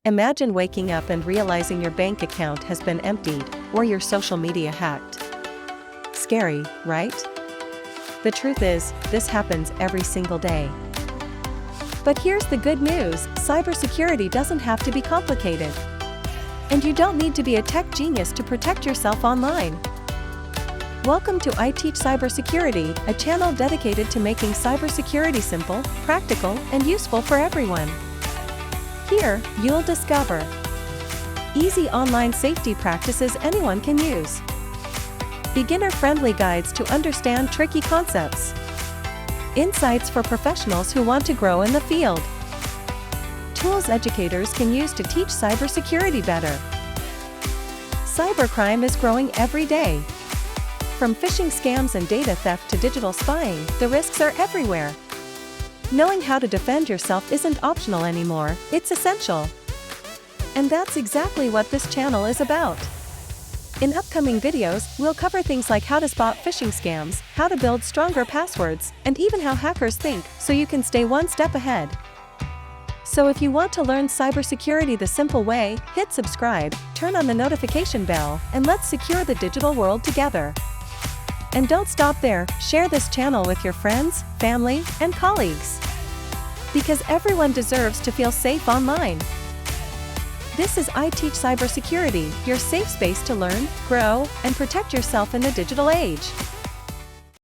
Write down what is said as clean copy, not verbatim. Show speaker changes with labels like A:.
A: Imagine waking up and realizing your bank account has been emptied, or your social media hacked. Scary, right? The truth is, this happens every single day. But here's the good news: cybersecurity doesn't have to be complicated. And you don't need to be a tech genius to protect yourself online. Welcome to iTeachCybersecurity, a channel dedicated to making cybersecurity simple, practical, and useful for everyone. Here, you'll discover easy online safety practices anyone can use, beginner-friendly guides to understand tricky concepts, insights for professionals who want to grow in the field, tools educators can use to teach cybersecurity better. Cybercrime is growing every day. From phishing scams and data theft to digital spying, the risks are everywhere. Knowing how to defend yourself isn't optional anymore, it's essential. And that's exactly what this channel is about. In upcoming videos, we'll cover things like how to spot phishing scams, how to build stronger passwords, and even how hackers think, so you can stay one step ahead. So if you want to learn cybersecurity the simple way, hit subscribe, turn on the notification bell, and let's secure the digital world together. And don't stop there, share this channel with your friends, family, and colleagues. Because everyone deserves to feel safe online. This is iTeachCybersecurity, your safe space to learn, grow, and protect yourself in the digital age.